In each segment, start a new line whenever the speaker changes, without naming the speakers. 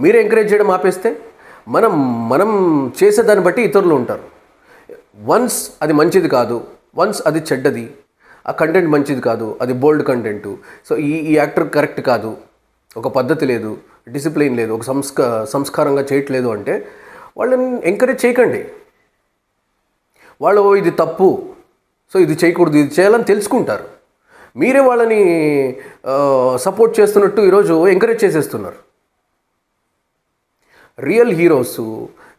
మీరే ఎంకరేజ్ చేయడం ఆపేస్తే మనం మనం చేసేదాన్ని బట్టి ఇతరులు ఉంటారు. వన్స్ అది మంచిది కాదు, వన్స్ అది చెడ్డది, ఆ కంటెంట్ మంచిది కాదు, అది బోల్డ్ కంటెంటు, సో ఈ యాక్టర్ కరెక్ట్ కాదు, ఒక పద్ధతి లేదు, డిసిప్లిన్ లేదు, ఒక సంస్కారంగా చేయట్లేదు అంటే వాళ్ళని ఎంకరేజ్ చేయకండి. వాళ్ళు ఇది తప్పు, సో ఇది చేయకూడదు, ఇది చేయాలని తెలుసుకుంటారు. మీరే వాళ్ళని సపోర్ట్ చేస్తున్నట్టు ఈరోజు ఎంకరేజ్ చేసేస్తున్నారు. రియల్ హీరోస్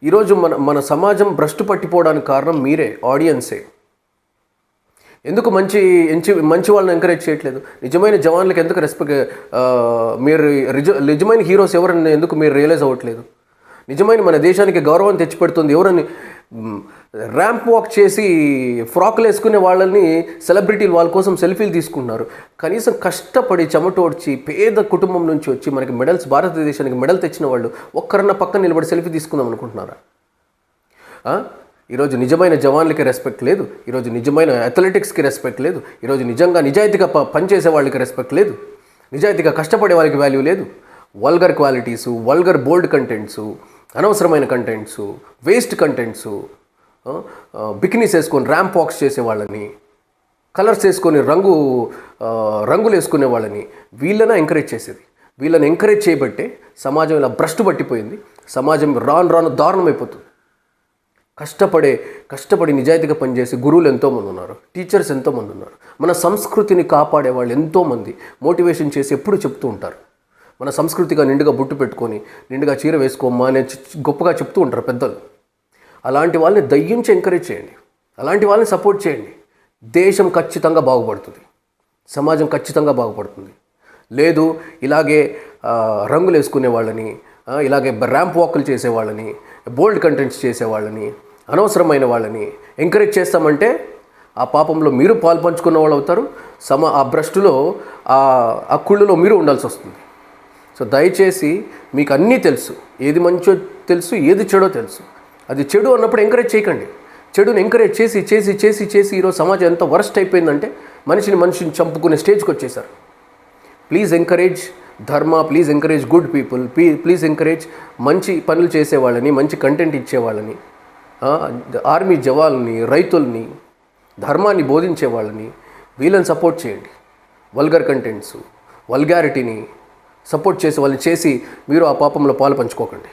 ఈరోజు మన సమాజం భ్రష్టు పట్టిపోవడానికి కారణం మీరే, ఆడియన్సే. ఎందుకు మంచి వాళ్ళని ఎంకరేజ్ చేయట్లేదు? నిజమైన జవాన్లకు ఎందుకు రెస్పెక్ట్, మీరు నిజమైన హీరోస్ ఎవరని ఎందుకు మీరు రియలైజ్ అవ్వట్లేదు? నిజమైన మన దేశానికి గౌరవం తెచ్చిపెడుతుంది ఎవరని ర్యాంప్ వాక్ చేసి ఫ్రాక్లు వేసుకునే వాళ్ళని సెలబ్రిటీలు వాళ్ళ కోసం సెల్ఫీలు తీసుకుంటున్నారు. కనీసం కష్టపడి చెమటోడ్చి పేద కుటుంబం నుంచి వచ్చి మనకి మెడల్స్, భారతదేశానికి మెడల్ తెచ్చిన వాళ్ళు ఒక్కరన్నా పక్కన నిలబడి సెల్ఫీ తీసుకుందాం అనుకుంటున్నారా? ఈరోజు నిజమైన జవాన్లకి రెస్పెక్ట్ లేదు, ఈరోజు నిజమైన అథ్లెటిక్స్కి రెస్పెక్ట్ లేదు, ఈరోజు నిజాయితీగా పనిచేసే వాళ్ళకి రెస్పెక్ట్ లేదు, నిజాయితీగా కష్టపడే వాళ్ళకి వాల్యూ లేదు. వల్గర్ క్వాలిటీసు, వల్గర్ బోల్డ్ కంటెంట్సు, అనవసరమైన కంటెంట్సు, వేస్ట్ కంటెంట్సు, బికినీస్ వేసుకొని ర్యాంప్ వాక్స్ చేసే వాళ్ళని, కలర్స్ వేసుకొని రంగులు వేసుకునే వాళ్ళని, వీళ్ళని ఎంకరేజ్ చేసేది. వీళ్ళని ఎంకరేజ్ చేయబట్టే సమాజం ఇలా భ్రష్టు పట్టిపోయింది. సమాజం రాను దారుణమైపోతుంది. కష్టపడి నిజాయితీగా పనిచేసి గురువులు ఎంతోమంది ఉన్నారు, టీచర్స్ ఎంతోమంది ఉన్నారు. మన సంస్కృతిని కాపాడే వాళ్ళు ఎంతోమంది మోటివేషన్ చేసి ఎప్పుడు చెప్తూ ఉంటారు. మన సంస్కృతిగా నిండుగా బొట్టు పెట్టుకొని, నిండుగా చీర వేసుకోమ్మా అని గొప్పగా చెప్తూ ఉంటారు పెద్దలు. అలాంటి వాళ్ళని దయ్యించి ఎంకరేజ్ చేయండి, అలాంటి వాళ్ళని సపోర్ట్ చేయండి. దేశం ఖచ్చితంగా బాగుపడుతుంది, సమాజం ఖచ్చితంగా బాగుపడుతుంది. లేదు ఇలాగే రంగులు వేసుకునే వాళ్ళని, ఇలాగే ర్యాంప్ వాకులు చేసేవాళ్ళని, బోల్డ్ కంటెంట్స్ చేసేవాళ్ళని, అనవసరమైన వాళ్ళని ఎంకరేజ్ చేస్తామంటే ఆ పాపంలో మీరు పాలు పంచుకున్న వాళ్ళు అవుతారు. ఆ భ్రష్టులో, ఆ కుళ్ళులో మీరు ఉండాల్సి వస్తుంది. సో దయచేసి మీకు అన్నీ తెలుసు, ఏది మంచో తెలుసు, ఏది చెడో తెలుసు. అది చెడు అన్నప్పుడు ఎంకరేజ్ చేయకండి. చెడుని ఎంకరేజ్ చేసి ఈరోజు సమాజం ఎంత వరస్ట్ అయిపోయిందంటే మనిషిని చంపుకునే స్టేజ్కి వచ్చేసారు. ప్లీజ్ ఎంకరేజ్ ధర్మ, please encourage good people, please encourage మంచి పనులు చేసేవాళ్ళని, మంచి కంటెంట్ ఇచ్చేవాళ్ళని, ఆర్మీ జవాన్లని, రైతుల్ని, ధర్మాన్ని బోధించే వాళ్ళని, వీళ్ళని సపోర్ట్ చేయండి. వల్గర్ కంటెంట్స్, వల్గారిటీని సపోర్ట్ చేసి వాళ్ళని చేసి మీరు ఆ పాపంలో పాలు పంచుకోకండి.